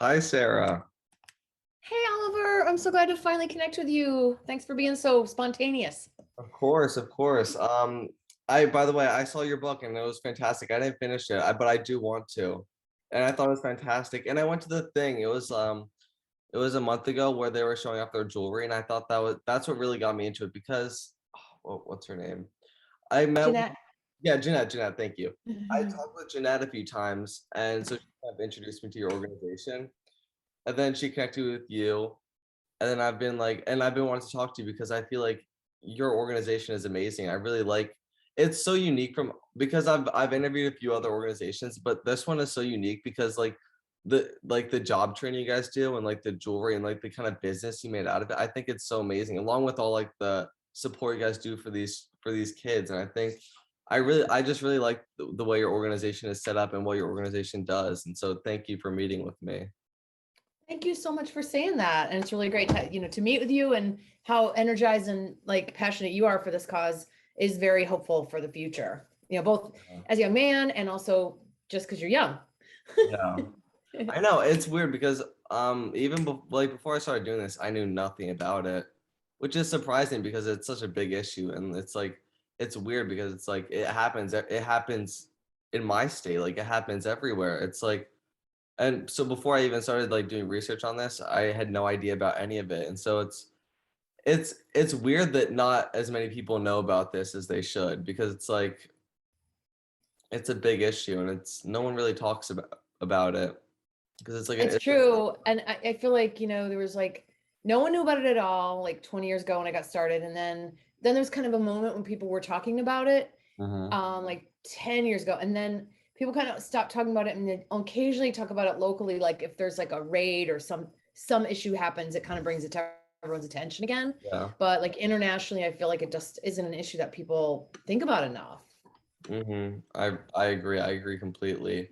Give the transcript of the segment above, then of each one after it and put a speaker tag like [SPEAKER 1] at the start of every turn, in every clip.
[SPEAKER 1] Hi, Sarah.
[SPEAKER 2] Hey Oliver, I'm so glad to finally connect with you. Thanks for being so spontaneous.
[SPEAKER 1] Of course, of course. By the way, I saw your book and it was fantastic. I didn't finish it, but I do want to, and I thought it was fantastic. And I went to the thing. It was a month ago where they were showing off their jewelry, and I thought that's what really got me into it because, what's her name? I met,
[SPEAKER 2] Jeanette.
[SPEAKER 1] yeah, Jeanette. Jeanette, thank you. I talked with Jeanette a few times, and so she kind of introduced me to your organization, and then she connected with you. And then I've been wanting to talk to you because I feel like your organization is amazing. I really like it's so unique from because I've interviewed a few other organizations, but this one is so unique because the job training you guys do and like the jewelry and like the kind of business you made out of it. I think it's so amazing, along with all like the support you guys do for these kids. And I think I just really like the way your organization is set up and what your organization does. And so thank you for meeting with me.
[SPEAKER 2] Thank you so much for saying that. And it's really great to meet with you, and how energized and like passionate you are for this cause is very hopeful for the future. Both as a young man and also just because you're young.
[SPEAKER 1] Yeah. I know it's weird because even like before I started doing this, I knew nothing about it, which is surprising because it's such a big issue, and it's like it's weird because it's like it happens in my state, like it happens everywhere. It's like and so before I even started like doing research on this, I had no idea about any of it, and so it's weird that not as many people know about this as they should because it's like it's a big issue and it's no one really talks about it because it's like
[SPEAKER 2] It's true. And I feel like, there was like no one knew about it at all, like 20 years ago when I got started. And then there's kind of a moment when people were talking about it,
[SPEAKER 1] Mhm.
[SPEAKER 2] like 10 years ago. And then people kind of stopped talking about it and then occasionally talk about it locally. Like if there's like a raid or some issue happens, it kind of brings it to everyone's attention again.
[SPEAKER 1] Yeah.
[SPEAKER 2] But like internationally, I feel like it just isn't an issue that people think about enough.
[SPEAKER 1] I agree. I agree completely.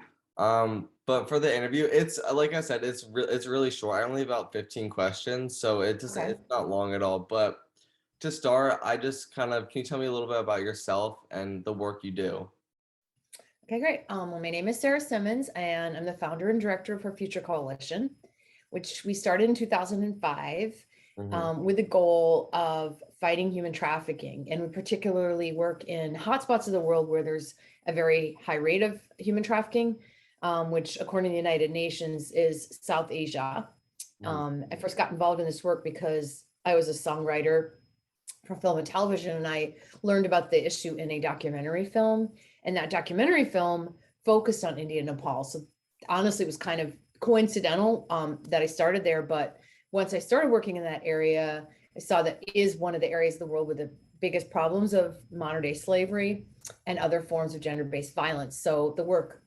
[SPEAKER 1] But for the interview, it's like I said, it's really short. I only have about 15 questions, so
[SPEAKER 2] Okay.
[SPEAKER 1] it's not long at all. But to start, I just kind of can you tell me a little bit about yourself and the work you do?
[SPEAKER 2] Okay, great. Well, my name is Sarah Simmons, and I'm the founder and director of Her Future Coalition, which we started in 2005
[SPEAKER 1] Hmm.
[SPEAKER 2] with the goal of fighting human trafficking. And we particularly work in hotspots of the world where there's a very high rate of human trafficking, which, according to the United Nations, is South Asia.
[SPEAKER 1] Hmm.
[SPEAKER 2] I first got involved in this work because I was a songwriter for film and television, and I learned about the issue in a documentary film. And that documentary film focused on India and Nepal. So honestly, it was kind of coincidental that I started there. But once I started working in that area, I saw that is one of the areas of the world with the biggest problems of modern day slavery and other forms of gender-based violence. So the work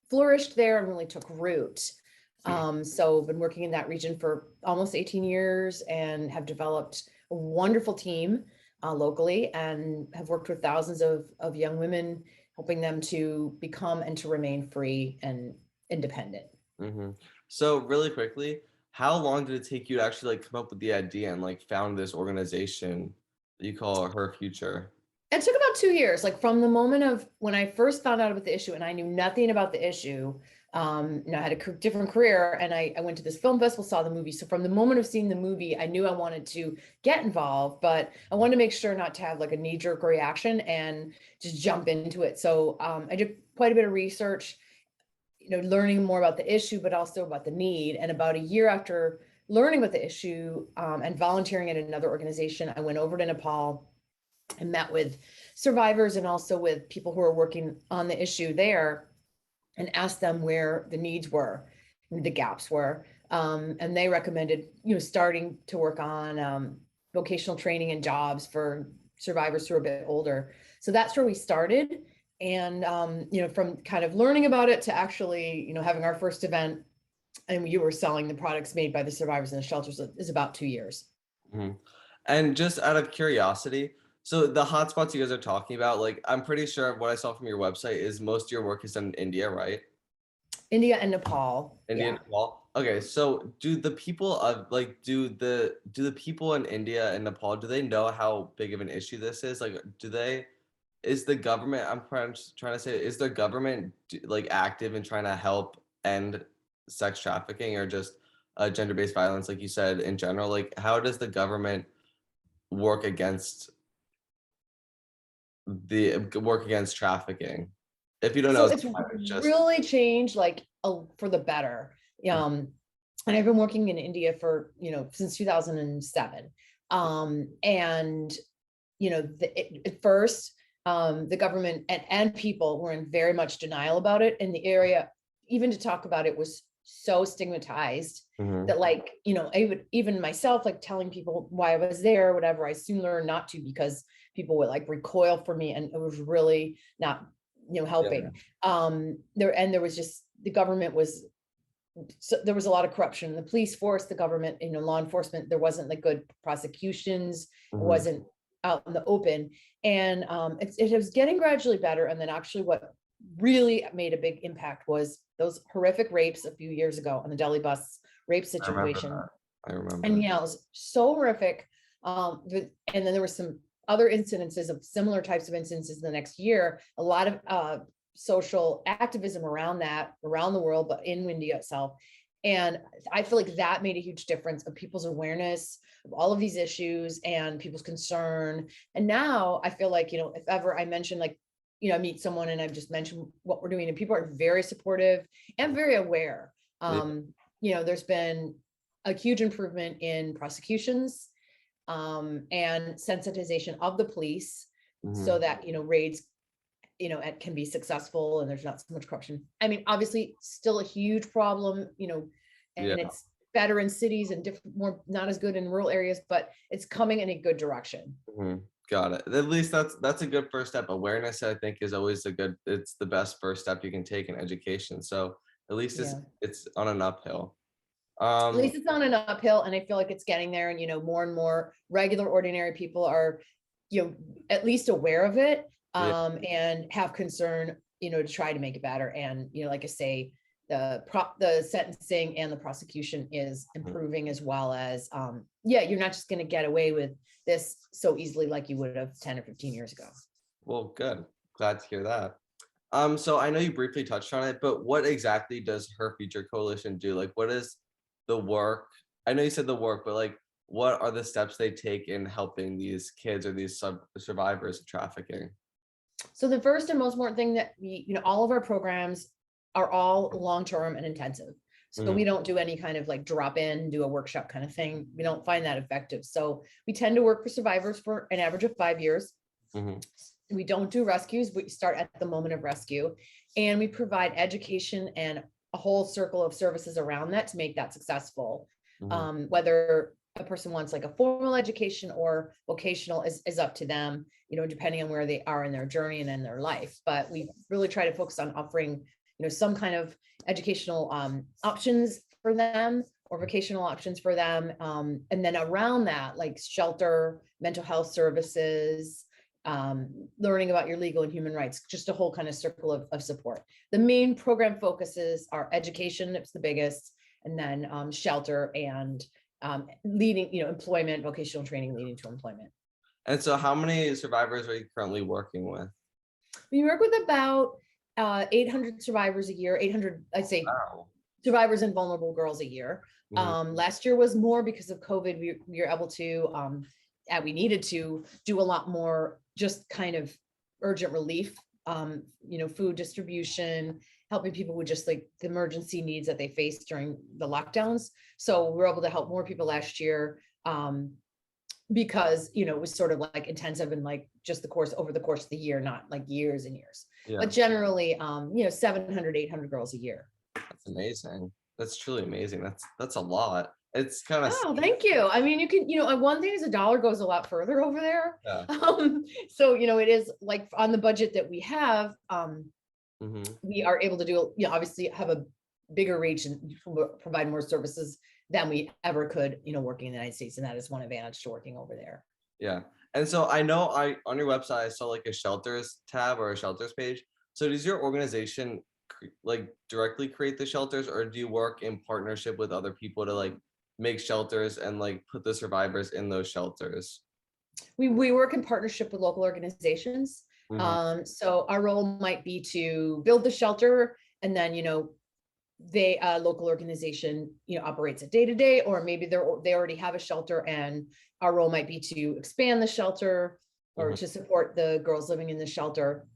[SPEAKER 2] flourished there and really took root. So I've been working in that region for almost 18 years and have developed a wonderful team locally, and have worked with thousands of young women, helping them to become and to remain free and independent.
[SPEAKER 1] Hmm. So really quickly, how long did it take you to actually like come up with the idea and like found this organization that you call Her Future?
[SPEAKER 2] It took about 2 years, like from the moment of when I first found out about the issue and I knew nothing about the issue. I had a different career, and I went to this film festival, saw the movie. So from the moment of seeing the movie, I knew I wanted to get involved, but I wanted to make sure not to have like a knee-jerk reaction and just jump into it. So I did quite a bit of research, learning more about the issue, but also about the need. And about a year after learning about the issue and volunteering at another organization, I went over to Nepal and met with survivors and also with people who are working on the issue there, and asked them where the needs were, the gaps were. And they recommended, starting to work on vocational training and jobs for survivors who are a bit older. So that's where we started. And, from kind of learning about it to actually, having our first event, and you were selling the products made by the survivors in the shelters, is about 2 years.
[SPEAKER 1] Mhm. And just out of curiosity, so the hotspots you guys are talking about, like I'm pretty sure what I saw from your website is most of your work is in India, right?
[SPEAKER 2] India and Nepal.
[SPEAKER 1] India and
[SPEAKER 2] Yeah.
[SPEAKER 1] Nepal. Okay, so do the people of like do the people in India and Nepal do they know how big of an issue this is? Like, do they is the government? I'm trying to say, is the government like active in trying to help end sex trafficking or just gender-based violence, like you said, in general, like how does the government work against trafficking? If you don't know,
[SPEAKER 2] So
[SPEAKER 1] it's
[SPEAKER 2] it's
[SPEAKER 1] fine, it's just
[SPEAKER 2] really changed like for the better. And I've been working in India for, since 2007. And, at first, the government and people were in very much denial about it in the area. Even to talk about it was so stigmatized
[SPEAKER 1] Mhm.
[SPEAKER 2] that like, I would even myself, like telling people why I was there or whatever, I soon learned not to because people would like recoil from me and it was really not,
[SPEAKER 1] Yeah.
[SPEAKER 2] helping. There was just, the government was, so there was a lot of corruption in the police force, the government, law enforcement. There wasn't like good prosecutions. It
[SPEAKER 1] Mhm.
[SPEAKER 2] wasn't out in the open. And it was getting gradually better. And then actually what really made a big impact was those horrific rapes a few years ago on the Delhi bus rape
[SPEAKER 1] I remember
[SPEAKER 2] situation.
[SPEAKER 1] that. I remember.
[SPEAKER 2] And yeah, it was so horrific. And then there were some other incidences of similar types of incidences the next year. A lot of social activism around that, around the world, but in India itself. And I feel like that made a huge difference of people's awareness of all of these issues and people's concern. And now I feel like, if ever I mention like, I meet someone and I've just mentioned what we're doing and people are very supportive and very aware.
[SPEAKER 1] Yeah.
[SPEAKER 2] There's been a huge improvement in prosecutions and sensitization of the police so
[SPEAKER 1] Mhm.
[SPEAKER 2] that, raids, it can be successful and there's not so much corruption. I mean, obviously still a huge problem,
[SPEAKER 1] Yeah.
[SPEAKER 2] and it's better in cities and different, more, not as good in rural areas, but it's coming in a good direction.
[SPEAKER 1] Mhm. Got it. At least that's a good first step. Awareness, I think, is always it's the best first step you can take in education. So at least
[SPEAKER 2] Yeah.
[SPEAKER 1] it's on an uphill.
[SPEAKER 2] At least it's on an uphill and I feel like it's getting there and, more and more regular ordinary people are, at least aware of it
[SPEAKER 1] Yeah.
[SPEAKER 2] and have concern, to try to make it better. And, like I say, the sentencing and the prosecution is improving as well as, you're not just going to get away with this so easily like you would have 10 or 15 years ago.
[SPEAKER 1] Well, good. Glad to hear that. So I know you briefly touched on it, but what exactly does Her Future Coalition do? Like, what is the work? I know you said the work, but like, what are the steps they take in helping these kids or these survivors of trafficking?
[SPEAKER 2] So the first and most important thing that all of our programs are all long-term and intensive. So
[SPEAKER 1] Mhm.
[SPEAKER 2] we don't do any kind of like drop in, do a workshop kind of thing. We don't find that effective. So we tend to work for survivors for an average of 5 years.
[SPEAKER 1] Mhm.
[SPEAKER 2] We don't do rescues. We start at the moment of rescue and we provide education and a whole circle of services around that to make that successful.
[SPEAKER 1] Mhm.
[SPEAKER 2] Whether a person wants like a formal education or vocational is up to them, depending on where they are in their journey and in their life. But we really try to focus on offering, some kind of educational options for them or vocational options for them. And then around that, like shelter, mental health services, learning about your legal and human rights, just a whole kind of circle of support. The main program focuses are education, it's the biggest, and then shelter and leading, employment, vocational training leading to employment.
[SPEAKER 1] And so, how many survivors are you currently working with?
[SPEAKER 2] We work with about 800 survivors a year, 800, I'd say,
[SPEAKER 1] Wow.
[SPEAKER 2] survivors and vulnerable girls a year.
[SPEAKER 1] Mhm.
[SPEAKER 2] Last year was more because of COVID. We were able to, we needed to do a lot more just kind of urgent relief, food distribution, helping people with just like the emergency needs that they faced during the lockdowns. So we were able to help more people last year. Because it was sort of like intensive and like just over the course of the year, not like years and years,
[SPEAKER 1] Yeah,
[SPEAKER 2] but generally 700, 800 girls a year.
[SPEAKER 1] that's amazing. That's truly amazing. That's a lot. It's kind of
[SPEAKER 2] Oh, thank you. I mean, you can, one thing is a dollar goes a lot further over there.
[SPEAKER 1] yeah.
[SPEAKER 2] So, it is like on the budget that we have,
[SPEAKER 1] Mhm.
[SPEAKER 2] we are able to do, obviously have a bigger reach and provide more services than we ever could, working in the United States. And that is one advantage to working over there.
[SPEAKER 1] Yeah. And so I know I on your website I saw like a shelters tab or a shelters page. So does your organization like directly create the shelters or do you work in partnership with other people to like make shelters and like put the survivors in those shelters?
[SPEAKER 2] We work in partnership with local organizations.
[SPEAKER 1] Mhm.
[SPEAKER 2] So our role might be to build the shelter and then, they local organization, operates it day to day, or maybe they already have a shelter and our role might be to expand the shelter or to support the girls living in the shelter.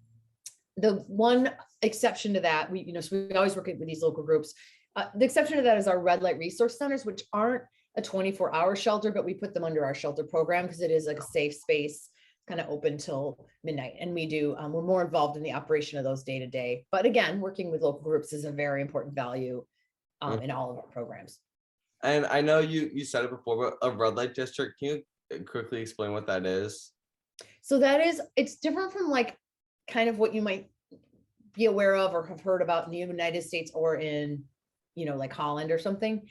[SPEAKER 2] The one exception to that, so we always work with these local groups. The exception to that is our red light resource centers, which aren't a 24-hour shelter, but we put them under our shelter program because it is like a safe space, kind of open till midnight. And we're more involved in the operation of those day to day. But again, working with local groups is a very important value in all of our programs.
[SPEAKER 1] And I know you said it before, but a red light district, can you quickly explain what that is?
[SPEAKER 2] So it's different from like kind of what you might be aware of or have heard about in the United States or in, like Holland or something.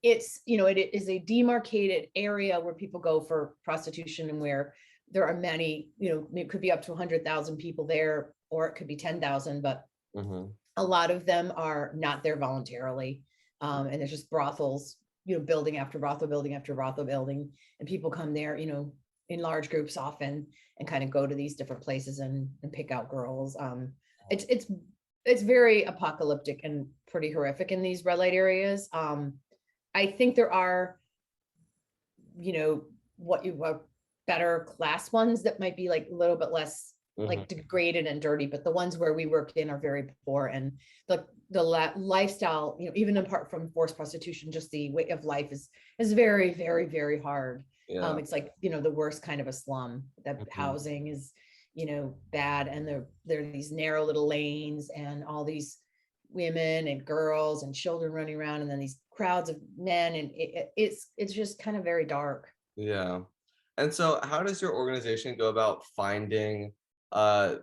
[SPEAKER 2] It's, it is a demarcated area where people go for prostitution and where there are many, it could be up to 100,000 people there, or it could be 10,000, but a lot of them are not there voluntarily. And there's just brothels, building after brothel, building after brothel building, and people come there, in large groups often and kind of go to these different places and pick out girls. It's very apocalyptic and pretty horrific in these red light areas. I think there are, better class ones that might be like a little bit less like degraded and dirty, but the ones where we work in are very poor, and the lifestyle, even apart from forced prostitution, just the way of life is very, very, very hard.
[SPEAKER 1] Yeah.
[SPEAKER 2] It's like, the worst kind of a slum. That housing is, bad, and there are these narrow little lanes and all these women and girls and children running around, and then these crowds of men, and it's just kind of very dark.
[SPEAKER 1] Yeah. And so how does your organization go about finding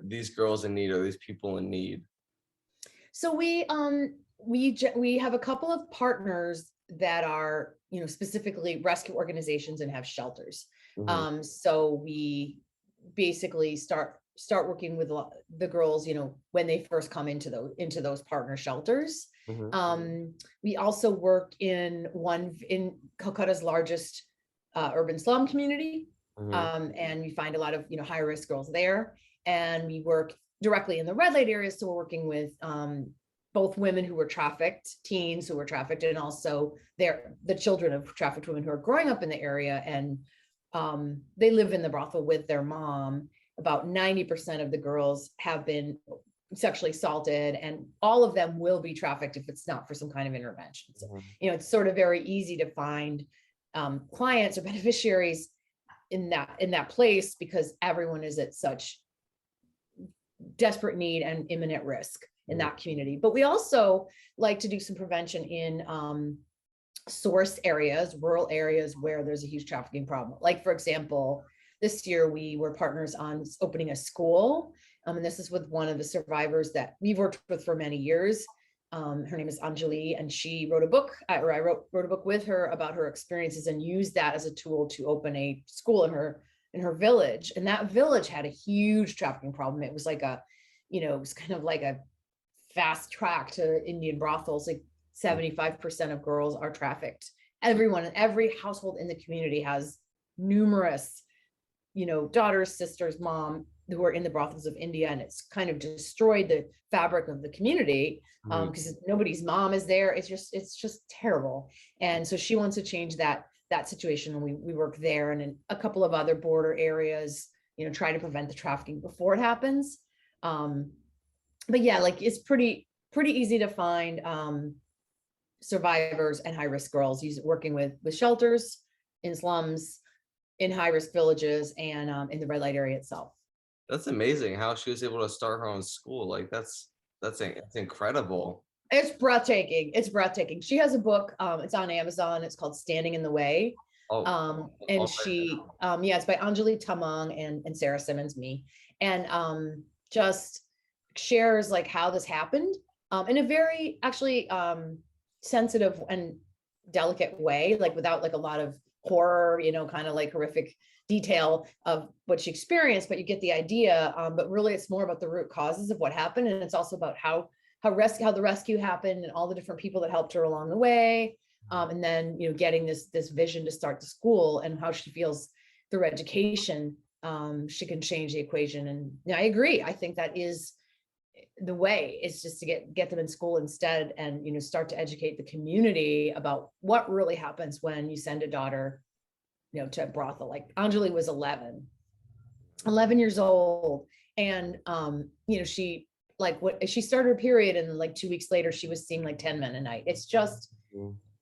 [SPEAKER 1] these girls in need or these people in need?
[SPEAKER 2] So we have a couple of partners that are, specifically rescue organizations and have shelters. So we basically start working with the girls, when they first come into those partner shelters. We also work in Calcutta's largest urban slum community, and we find a lot of high risk girls there, and we work directly in the red light areas. So we're working with both women who were trafficked, teens who were trafficked, and also the children of trafficked women who are growing up in the area, and they live in the brothel with their mom. About 90% of the girls have been sexually assaulted, and all of them will be trafficked if it's not for some kind of intervention. So, it's sort of very easy to find clients or beneficiaries in that place because everyone is at such desperate need and imminent risk in that community. But we also like to do some prevention in source areas, rural areas where there's a huge trafficking problem. Like, for example, this year we were partners on opening a school. And this is with one of the survivors that we've worked with for many years. Her name is Anjali, and she wrote a book, or I wrote a book with her about her experiences and used that as a tool to open a school in her village. And that village had a huge trafficking problem. It was like it was kind of like a fast track to Indian brothels. Like 75% of girls are trafficked. Every household in the community has numerous, daughters, sisters, mom, who are in the brothels of India, and it's kind of destroyed the fabric of the community because nobody's mom is there. It's just terrible. And so she wants to change that situation, and we work there and in a couple of other border areas, try to prevent the trafficking before it happens. But yeah, like it's pretty easy to find survivors and high-risk girls working with shelters, in slums, in high-risk villages, and in the red light area itself.
[SPEAKER 1] That's amazing how she was able to start her own school. Like that's incredible.
[SPEAKER 2] It's breathtaking. It's breathtaking. She has a book. It's on Amazon. It's called Standing in the Way. And she, it's by Anjali Tamang and Sarah Simmons, me, and just shares like how this happened in a very actually sensitive and delicate way, like without like a lot of horror, kind of like horrific detail of what she experienced, but you get the idea. But really it's more about the root causes of what happened. And it's also about how the rescue happened and all the different people that helped her along the way. And then, getting this vision to start the school, and how she feels through education, she can change the equation. And I agree. I think that is the way is just to get them in school instead, and start to educate the community about what really happens when you send a daughter to a brothel. Like Anjali was 11 years old, and she, like, what she started her period, and like 2 weeks later she was seeing like 10 men a night. It's just,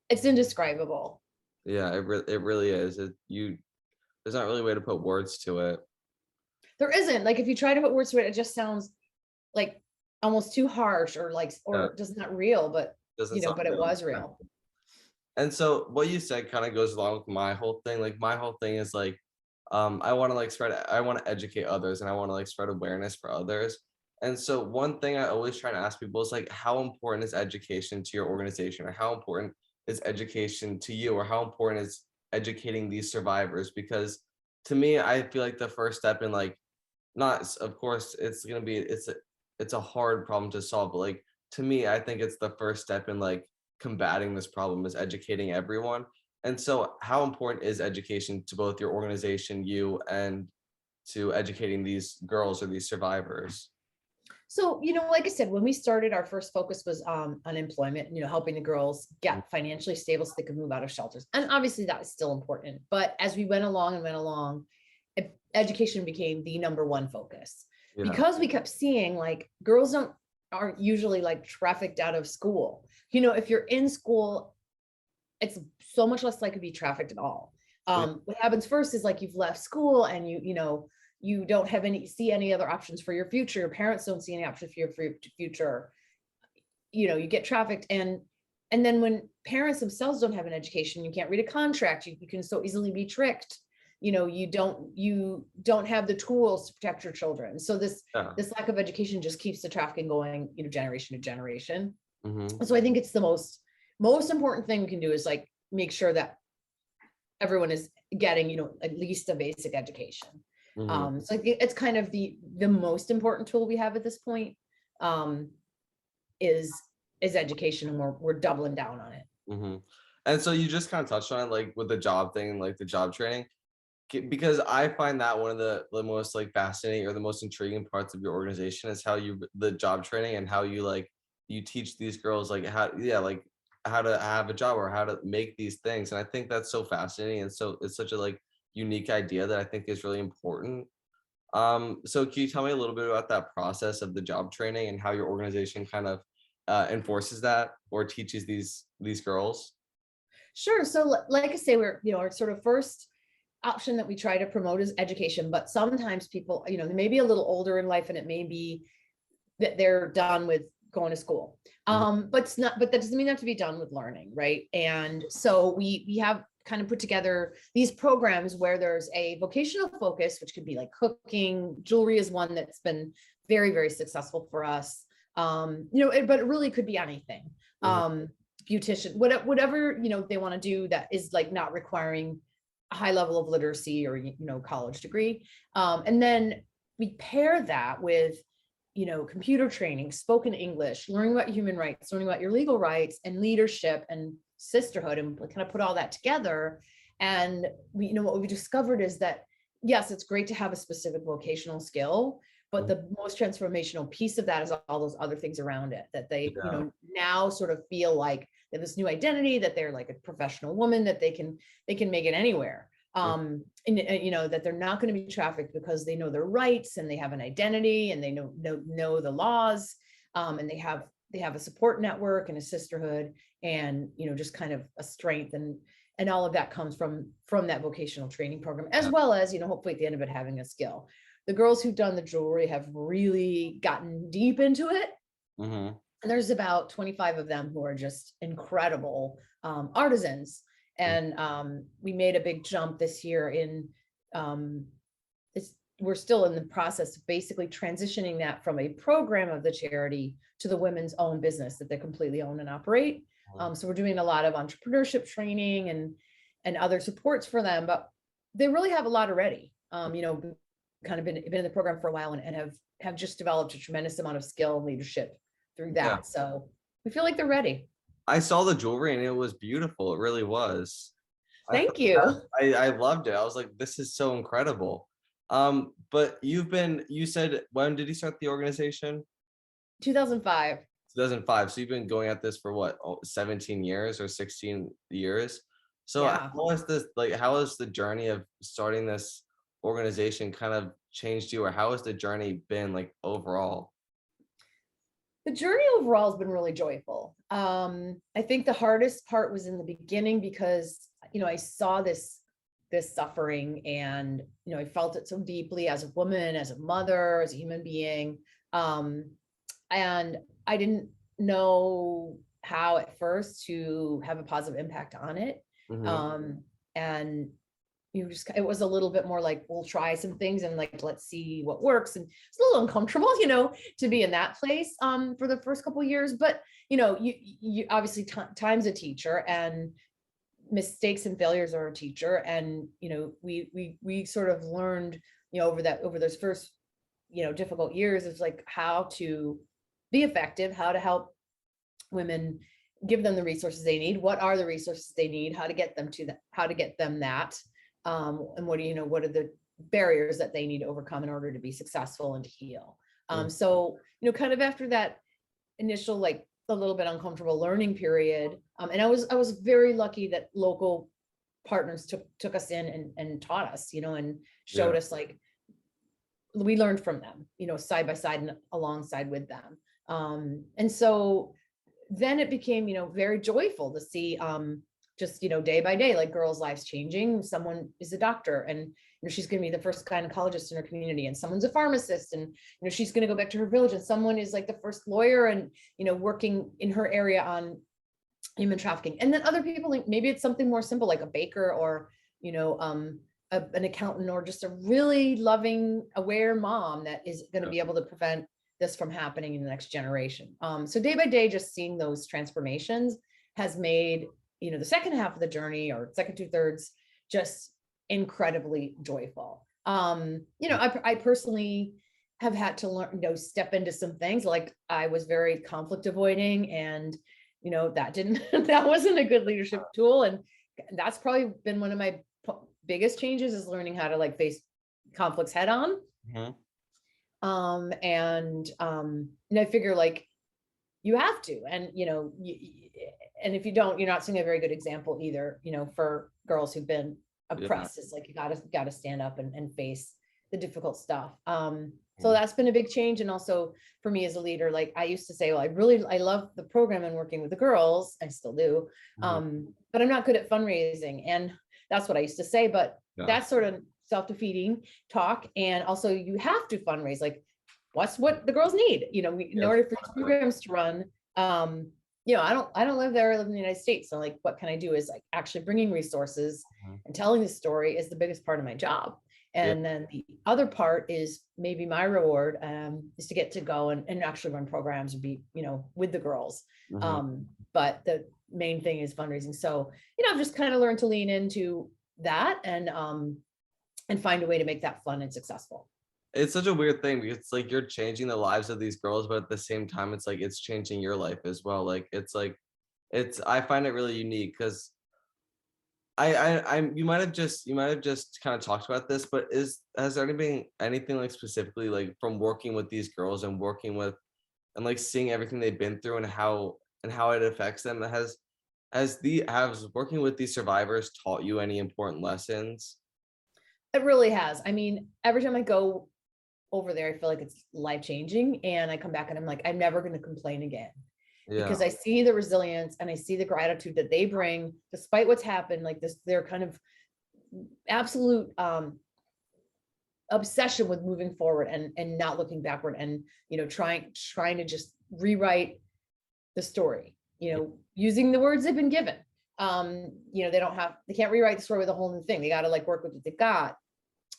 [SPEAKER 2] it's indescribable.
[SPEAKER 1] Yeah, it really is. There's not really a way to put words to it.
[SPEAKER 2] There isn't. Like, if you try to put words to it, it just sounds like almost too harsh, or like,
[SPEAKER 1] Yeah,
[SPEAKER 2] or just not real, but
[SPEAKER 1] doesn't sound
[SPEAKER 2] but it
[SPEAKER 1] real.
[SPEAKER 2] was real.
[SPEAKER 1] And so what you said kind of goes along with my whole thing. Like my whole thing is like, I want to like I want to educate others, and I want to like spread awareness for others. And so one thing I always try to ask people is like, how important is education to your organization, or how important is education to you, or how important is educating these survivors? Because to me, I feel like the first step in like, not, of course, it's a hard problem to solve, but like to me, I think it's the first step in like combating this problem is educating everyone. And so how important is education to both your organization, you, and to educating these girls or these survivors?
[SPEAKER 2] So, like I said, when we started, our first focus was unemployment, helping the girls get financially stable so they could move out of shelters. And obviously that is still important. But as we went along, education became the number one focus,
[SPEAKER 1] Yeah.
[SPEAKER 2] because we kept seeing like girls aren't usually like trafficked out of school. If you're in school, it's so much less likely to be trafficked at all. What happens first is like you've left school, and you don't have see any other options for your future. Your parents don't see any options for your future. You get trafficked, and then when parents themselves don't have an education, you can't read a contract. You can so easily be tricked. You don't have the tools to protect your children. So this lack of education just keeps the trafficking going, generation to generation. So I think it's the most important thing we can do is like make sure that everyone is getting, at least a basic education. So I think it's kind of the most important tool we have at this point, is education, and we're doubling down on it.
[SPEAKER 1] And so you just kind of touched on it, like with the job thing, like the job training, because I find that one of the most like fascinating or the most intriguing parts of your organization is how the job training, and how you teach these girls like like how to have a job or how to make these things. And I think that's so fascinating, and so it's such a like unique idea that I think is really important. So can you tell me a little bit about that process of the job training and how your organization kind of enforces that or teaches these girls?
[SPEAKER 2] Sure. So like I say, we're, our sort of first option that we try to promote is education, but sometimes people, they may be a little older in life, and it may be that they're done with going to school. But it's not, but that doesn't mean they have to be done with learning, right? And so we have kind of put together these programs where there's a vocational focus, which could be like cooking. Jewelry is one that's been very, very successful for us. But it really could be anything. Beautician, whatever, they want to do that is like not requiring a high level of literacy or, college degree. And then we pair that with, computer training, spoken English, learning about human rights, learning about your legal rights and leadership and sisterhood, and kind of put all that together. And what we discovered is that, yes, it's great to have a specific vocational skill, but the most transformational piece of that is all those other things around it, that they, now sort of feel like they have this new identity, that they're like a professional woman, that they can make it anywhere. And that they're not going to be trafficked because they know their rights, and they have an identity, and they know the laws, and they have a support network and a sisterhood, and just kind of a strength, and all of that comes from that vocational training program, as well as hopefully at the end of it having a skill. The girls who've done the jewelry have really gotten deep into it. And there's about 25 of them who are just incredible artisans. And we made a big jump this year in, we're still in the process of basically transitioning that from a program of the charity to the women's own business that they completely own and operate. So we're doing a lot of entrepreneurship training and other supports for them, but they really have a lot already. Kind of been in the program for a while, and have just developed a tremendous amount of skill and leadership through that. Yeah. So we feel like they're ready.
[SPEAKER 1] I saw the jewelry and it was beautiful. It really was.
[SPEAKER 2] Thank you.
[SPEAKER 1] I loved it. I was like, this is so incredible. But you said, when did you start the organization?
[SPEAKER 2] 2005.
[SPEAKER 1] 2005. So you've been going at this for what, 17 years or 16 years? So
[SPEAKER 2] Yeah.
[SPEAKER 1] how has this, like, how has the journey of starting this organization kind of changed you, or how has the journey been like overall?
[SPEAKER 2] The journey overall has been really joyful. I think the hardest part was in the beginning because, I saw this suffering, and, I felt it so deeply as a woman, as a mother, as a human being. Um, and I didn't know how at first to have a positive impact on it.
[SPEAKER 1] Hmm.
[SPEAKER 2] Um, and it was a little bit more like, we'll try some things and like, let's see what works. And it's a little uncomfortable, to be in that place for the first couple of years. But, you obviously time's a teacher, and mistakes and failures are a teacher. And, we sort of learned, over those first, difficult years, is like how to be effective, how to help women, give them the resources they need, what are the resources they need, how to get them to that, how to get them that, and what are the barriers that they need to overcome in order to be successful and to heal. So, kind of after that initial, like, a little bit uncomfortable learning period, and I was very lucky that local partners took us in and taught us, and
[SPEAKER 1] Yeah.
[SPEAKER 2] showed us, like, we learned from them, side by side and alongside with them. And so then it became, very joyful to see, just, day by day, like, girls' lives changing. Someone is a doctor, and, she's going to be the first gynecologist in her community, and someone's a pharmacist, and, she's going to go back to her village, and someone is like the first lawyer and, working in her area on human trafficking. And then other people, like, maybe it's something more simple, like a baker, or, an accountant, or just a really loving, aware mom that is going to
[SPEAKER 1] Yeah.
[SPEAKER 2] be able to prevent this from happening in the next generation. So day by day, just seeing those transformations has made, the second half of the journey, or second 2/3, just incredibly joyful. I personally have had to learn, step into some things. Like, I was very conflict avoiding, and, that didn't, that wasn't a good leadership tool. And that's probably been one of my biggest changes, is learning how to, like, face conflicts head on.
[SPEAKER 1] Mhm.
[SPEAKER 2] And I figure, like, you have to, and, and if you don't, you're not seeing a very good example either, for girls who've been
[SPEAKER 1] Yeah.
[SPEAKER 2] oppressed. It's like, you gotta stand up and face the difficult stuff. So
[SPEAKER 1] Mhm.
[SPEAKER 2] that's been a big change. And also for me as a leader, like, I used to say, well, I love the program and working with the girls. I still do.
[SPEAKER 1] Mhm.
[SPEAKER 2] But I'm not good at fundraising. And that's what I used to say. But
[SPEAKER 1] Yeah.
[SPEAKER 2] that's sort of self-defeating talk. And also, you have to fundraise, like, what's what the girls need, in
[SPEAKER 1] Yeah.
[SPEAKER 2] order for these programs to run. I don't live there. I live in the United States. So, like, what can I do, is, like, actually bringing resources
[SPEAKER 1] Mhm.
[SPEAKER 2] and telling the story is the biggest part of my job.
[SPEAKER 1] Yeah.
[SPEAKER 2] And then the other part is maybe my reward, is to get to go and actually run programs and be, with the girls.
[SPEAKER 1] Mhm.
[SPEAKER 2] But the main thing is fundraising. So, I've just kind of learned to lean into that, and find a way to make that fun and successful.
[SPEAKER 1] It's such a weird thing because it's like you're changing the lives of these girls, but at the same time, it's like it's changing your life as well. Like it's I find it really unique because I'm you might have just kind of talked about this, but has there been anything like specifically like from working with these girls and working with and like seeing everything they've been through and how it affects them, has working with these survivors taught you any important lessons?
[SPEAKER 2] It really has. I mean, every time I go over there, I feel like it's life changing. And I come back and I'm like, I'm never going to complain again,
[SPEAKER 1] Yeah.
[SPEAKER 2] because I see the resilience and I see the gratitude that they bring despite what's happened. Like this, their kind of absolute obsession with moving forward and not looking backward, and, trying to just rewrite the story, using the words they've been given. They can't rewrite the story with a whole new thing. They got to, like, work with what they got.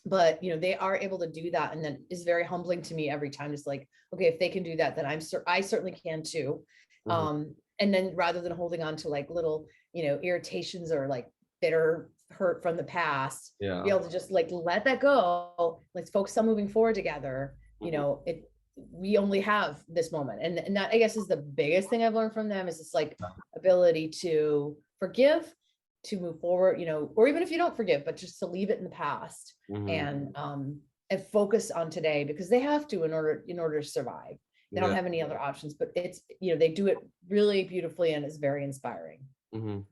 [SPEAKER 2] But, they are able to do that. And then is very humbling to me every time. Just like, okay, if they can do that, then I certainly can too.
[SPEAKER 1] Mhm.
[SPEAKER 2] And then rather than holding on to, like, little, irritations or, like, bitter hurt from the past, be
[SPEAKER 1] Yeah.
[SPEAKER 2] able to just, like, let that go. Let's focus on moving forward together.
[SPEAKER 1] Mhm.
[SPEAKER 2] We only have this moment. And that, I guess, is the biggest thing I've learned from them, is this, like, ability to forgive, to move forward, or even if you don't forgive, but just to leave it in the past,
[SPEAKER 1] Mhm.
[SPEAKER 2] and focus on today, because they have to, in order to survive. They don't
[SPEAKER 1] Yeah.
[SPEAKER 2] have any other options, but it's, they do it really beautifully and it's very inspiring.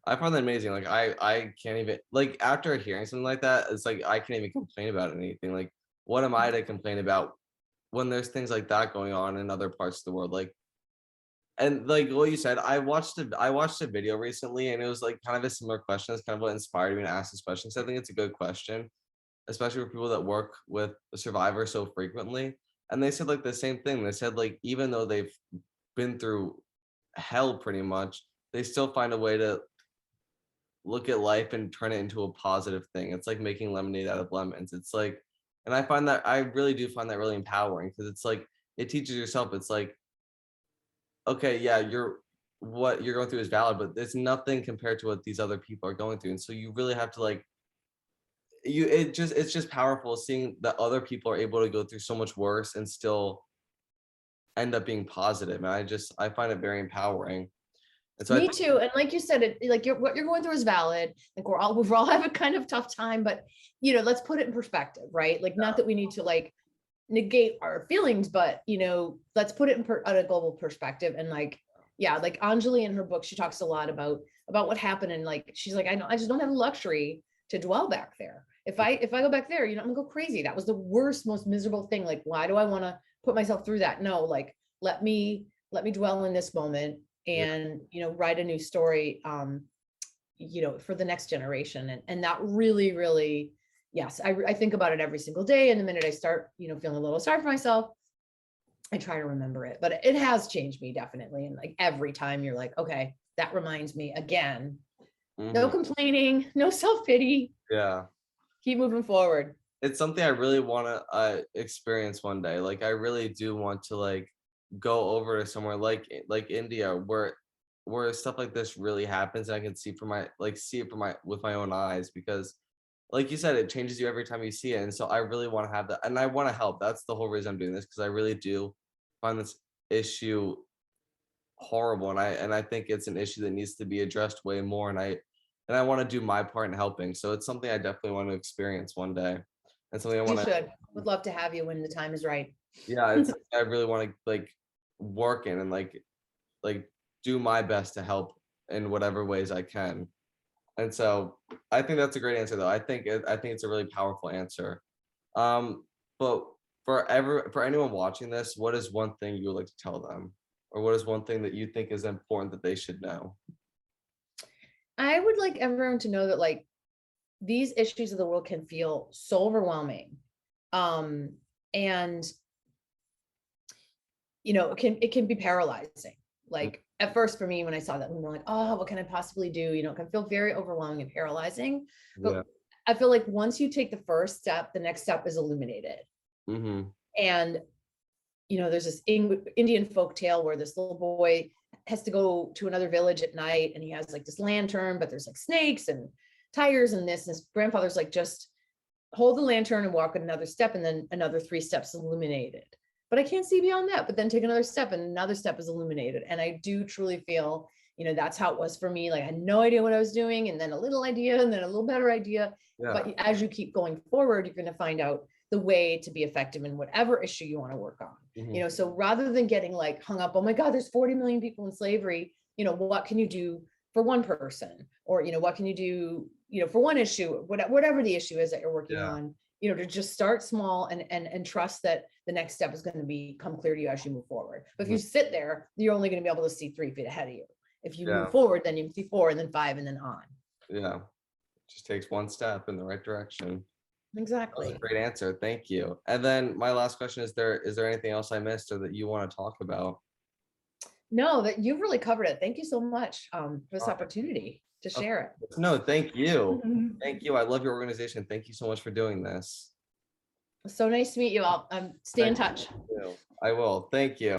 [SPEAKER 1] I find that amazing. Like I can't even, like, after hearing something like that, it's like I can't even complain about anything. Like, what am I to complain about when there's things like that going on in other parts of the world? Like, and like what you said, I watched a video recently, and it was like kind of a similar question. It's kind of what inspired me to ask this question. So I think it's a good question, especially for people that work with survivors so frequently. And they said like the same thing. They said like even though they've been through hell pretty much, they still find a way to look at life and turn it into a positive thing. It's like making lemonade out of lemons. It's like, and I really do find that really empowering, because it's like it teaches yourself. It's like, okay, yeah, what you're going through is valid, but it's nothing compared to what these other people are going through. And so you really have to like it's just powerful seeing that other people are able to go through so much worse and still end up being positive. And I find it very empowering. And so I
[SPEAKER 2] Me
[SPEAKER 1] think,
[SPEAKER 2] too. And like you said, what you're going through is valid. Like we're all having kind of tough time, but let's put it in perspective, right? Like, not that we need to like negate our feelings, but let's put it on a global perspective. And like, yeah, like Anjali in her book, she talks a lot about what happened. And like, she's like, I just don't have the luxury to dwell back there. If I go back there, I'm gonna go crazy. That was the worst, most miserable thing. Like, why do I want to put myself through that? No, like, let me dwell in this moment
[SPEAKER 1] yeah,
[SPEAKER 2] and write a new story for the next generation. And that really, yes, I think about it every single day. And the minute I start feeling a little sorry for myself, I try to remember it. But it has changed me, definitely. And like every time you're like, okay, that reminds me again, no complaining, no self-pity,
[SPEAKER 1] yeah.
[SPEAKER 2] keep moving forward.
[SPEAKER 1] It's something I really want to experience one day. Like, I really do want to like go over to somewhere like India, where stuff like this really happens, and I can see it for my with my own eyes, because like you said, it changes you every time you see it. And so I really want to have that, and I want to help. That's the whole reason I'm doing this, because I really do find this issue horrible, and I think it's an issue that needs to be addressed way more, and I want to do my part in helping. So it's something I definitely want to experience one day. And something I
[SPEAKER 2] You
[SPEAKER 1] want to,
[SPEAKER 2] should. Would love to have you when the time is right.
[SPEAKER 1] yeah, it's I really want to like work in and like do my best to help in whatever ways I can. And so I think that's a great answer, though. I think it's a really powerful answer. But for anyone watching this, what is one thing you would like to tell them? Or what is one thing that you think is important that they should know?
[SPEAKER 2] I would like everyone to know that like these issues of the world can feel so overwhelming. And it can be paralyzing. Like at first for me, when I saw that, we were like, oh, what can I possibly do? It can feel very overwhelming and paralyzing.
[SPEAKER 1] Yeah.
[SPEAKER 2] But I feel like once you take the first step, the next step is illuminated.
[SPEAKER 1] Mm-hmm.
[SPEAKER 2] And there's this Indian folk tale where this little boy has to go to another village at night, and he has like this lantern, but there's like snakes and tigers and this. And his grandfather's like, just hold the lantern and walk another step, and then another 3 steps illuminated. But I can't see beyond that. But then take another step, and another step is illuminated. And I do truly feel, that's how it was for me. Like I had no idea what I was doing, and then a little idea, and then a little better idea.
[SPEAKER 1] Yeah.
[SPEAKER 2] But as you keep going forward, you're going to find out the way to be effective in whatever issue you want to work on.
[SPEAKER 1] Mm-hmm.
[SPEAKER 2] So rather than getting like hung up, oh my God, there's 40 million people in slavery, what can you do for one person? Or, what can you do, for one issue, whatever the issue is that you're working on, to just start small and trust that the next step is going to become clear to you as you move forward. But if you sit there, you're only going to be able to see 3 feet ahead of you. If you move forward, then you can see 4 and then 5 and then on.
[SPEAKER 1] Yeah. It just takes one step in the right direction.
[SPEAKER 2] Exactly.
[SPEAKER 1] That was a great answer. Thank you. And then my last question is there anything else I missed or that you want to talk about?
[SPEAKER 2] No, that you've really covered it. Thank you so much for this opportunity to share it.
[SPEAKER 1] No, thank you. Thank you. I love your organization. Thank you so much for doing this.
[SPEAKER 2] So nice to meet you all. Stay in touch.
[SPEAKER 1] I will. Thank you.